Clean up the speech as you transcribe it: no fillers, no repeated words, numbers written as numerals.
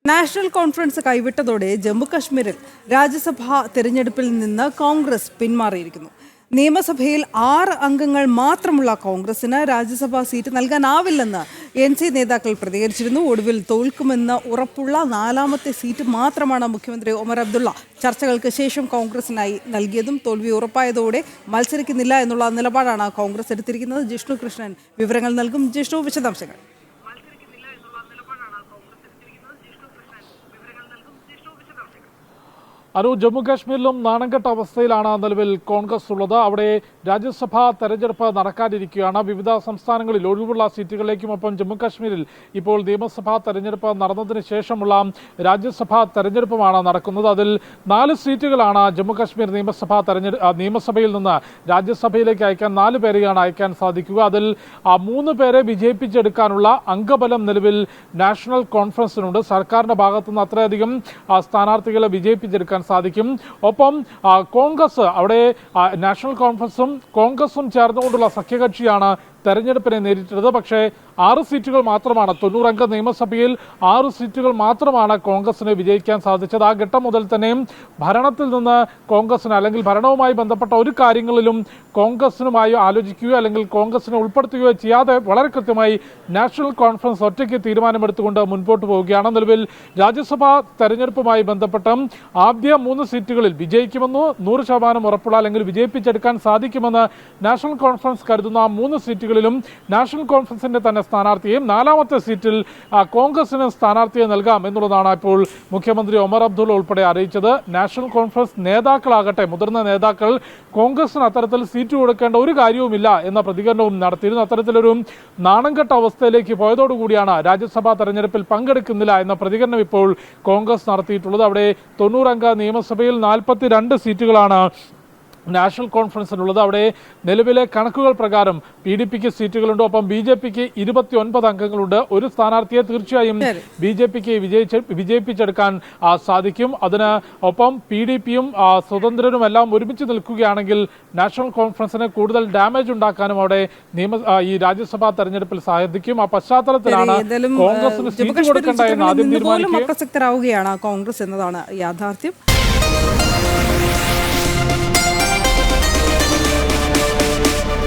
National conference കൈവിട്ടതോടെ ജമ്മുകശ്മീരിൽ രാജ്യസഭാ തെരഞ്ഞെടുപ്പിൽ നിന്ന് കോൺഗ്രസ് പിന്മാറിയിരിക്കുന്നു. നിയമസഭയിൽ 6 അംഗങ്ങൾ മാത്രമുള്ള കോൺഗ്രസിന് രാജ്യസഭാ സീറ്റ് നൽകാനാവില്ലെന്ന് NC നേതാക്കൾ പ്രതികരിച്ചിരുന്നു. ഒടുവിൽ തോൽക്കുമെന്ന് ഉറപ്പുള്ള 4ാമത്തെ സീറ്റ് മാത്രമാണ് മുഖ്യമന്ത്രി ഒമർ അബ്ദുള്ള ചർച്ചകൾക്ക് ശേഷം കോൺഗ്രസിനായി നൽകിയതും. തോൽവി ഉറപ്പായതോടെ മത്സരിക്കുന്നില്ല എന്നുള്ള നിലപാടാണ് കോൺഗ്രസ് എടുത്തിരിക്കുന്നത്. ജിഷ്ണു കൃഷ്ണൻ വിവരങ്ങൾ നൽകും. ജിഷ്ണു, വിശദാംശങ്ങൾ. ജമ്മു കാശ്മീരിലും നാണംകെട്ട അവസ്ഥയിലാണ് നിലവിൽ കോൺഗ്രസ് ഉള്ളത്. അവിടെ രാജ്യസഭാ തെരഞ്ഞെടുപ്പ് നടക്കാനിരിക്കുകയാണ്. വിവിധ സംസ്ഥാനങ്ങളിൽ ഒഴിവുള്ള സീറ്റുകളിലേക്കും ഒപ്പം ജമ്മു കാശ്മീരിൽ ഇപ്പോൾ നിയമസഭാ തെരഞ്ഞെടുപ്പ് നടന്നതിന് ശേഷമുള്ള രാജ്യസഭാ തെരഞ്ഞെടുപ്പുമാണ് നടക്കുന്നത്. അതിൽ 4 സീറ്റുകളാണ് ജമ്മു കാശ്മീർ നിയമസഭയിൽ നിന്ന് രാജ്യസഭയിലേക്ക് അയക്കാൻ 4 പേരെയാണ് അയക്കാൻ സാധിക്കുക. അതിൽ 3 പേരെ വിജയിപ്പിച്ചെടുക്കാനുള്ള അംഗബലം നിലവിൽ നാഷണൽ കോൺഫറൻസിനുണ്ട്. സർക്കാരിന്റെ ഭാഗത്തുനിന്ന് അത്രയധികം സ്ഥാനാർത്ഥികളെ വിജയിപ്പിച്ചെടുക്കാൻ സാധിക്കും. ഒപ്പം കോൺഗ്രസ് അവിടെ നാഷണൽ കോൺഗ്രസും ചേർന്നുകൊണ്ടുള്ള സഖ്യകക്ഷിയാണ് തെരഞ്ഞെടുപ്പിനെ നേരിട്ടത്. പക്ഷേ 6 സീറ്റുകൾ മാത്രമാണ്, 90 അംഗ നിയമസഭയിൽ 6 സീറ്റുകൾ മാത്രമാണ് കോൺഗ്രസിന് വിജയിക്കാൻ സാധിച്ചത്. ആ ഘട്ടം മുതൽ തന്നെയും ഭരണത്തിൽ നിന്ന് കോൺഗ്രസിന് അല്ലെങ്കിൽ ഭരണവുമായി ബന്ധപ്പെട്ട ഒരു കാര്യങ്ങളിലും കോൺഗ്രസിനുമായി ആലോചിക്കുകയോ അല്ലെങ്കിൽ കോൺഗ്രസിനെ ഉൾപ്പെടുത്തുകയോ ചെയ്യാതെ വളരെ കൃത്യമായി നാഷണൽ കോൺഫറൻസ് ഒറ്റയ്ക്ക് തീരുമാനമെടുത്തുകൊണ്ട് മുൻപോട്ട് പോവുകയാണ്. നിലവിൽ രാജ്യസഭാ തെരഞ്ഞെടുപ്പുമായി ബന്ധപ്പെട്ട് ആദ്യ 3 സീറ്റുകളിൽ വിജയിക്കുമെന്ന് 100% ഉറപ്പുള്ള അല്ലെങ്കിൽ വിജയിപ്പിച്ചെടുക്കാൻ സാധിക്കുമെന്ന് നാഷണൽ കോൺഫറൻസ് കരുതുന്ന 3 സീറ്റുകളിലും നാഷണൽ കോൺഫറൻസിന്റെ തന്നെ സ്ഥാനാർത്ഥിയെയും 4ാമത്തെ സീറ്റിൽ കോൺഗ്രസിന് സ്ഥാനാർത്ഥിയെ നൽകാം എന്നുള്ളതാണ് ഇപ്പോൾ മുഖ്യമന്ത്രി ഒമർ അബ്ദുള്ള ഉൾപ്പെടെ അറിയിച്ചത്. നാഷണൽ കോൺഫറൻസ് നേതാക്കളാകട്ടെ, മുതിർന്ന നേതാക്കൾ കോൺഗ്രസിന് അത്തരത്തിൽ സീറ്റ് കൊടുക്കേണ്ട ഒരു കാര്യവുമില്ല എന്ന പ്രതികരണവും നടത്തിയിരുന്നു. അത്തരത്തിലൊരു നാണംകെട്ട അവസ്ഥയിലേക്ക് പോയതോടുകൂടിയാണ് രാജ്യസഭാ തെരഞ്ഞെടുപ്പിൽ പങ്കെടുക്കുന്നില്ല എന്ന പ്രതികരണം ഇപ്പോൾ കോൺഗ്രസ് നടത്തിയിട്ടുള്ളത്. അവിടെ 90 അംഗ നിയമസഭയിൽ 42 സീറ്റുകളാണ് നാഷണൽ കോൺഫറൻസിനുള്ളത്. അവിടെ നിലവിലെ കണക്കുകൾ പ്രകാരം PDPക്ക് സീറ്റുകളുണ്ട്. ഒപ്പം BJPക്ക് 29 അംഗങ്ങളുണ്ട്. ഒരു സ്ഥാനാർത്ഥിയെ തീർച്ചയായും BJPക്ക് വിജയിപ്പിച്ചെടുക്കാൻ സാധിക്കും. അതിന് ഒപ്പം PDPയും സ്വതന്ത്രരും എല്ലാം ഒരുമിച്ച് നിൽക്കുകയാണെങ്കിൽ നാഷണൽ കോൺഫറൻസിന് കൂടുതൽ ഡാമേജ് ഉണ്ടാക്കാനും അവിടെ ഈ രാജ്യസഭാ തെരഞ്ഞെടുപ്പിൽ സാധിക്കും. ആ പശ്ചാത്തലത്തിലാണ് കോൺഗ്രസിന് സീറ്റ് കൊടുക്കേണ്ട എന്ന് ആദ്യം തീരുമാനിക്കുക. അപ്രസക്തരാവുകയാണ് കോൺഗ്രസ് എന്നതാണ് യാഥാർത്ഥ്യം.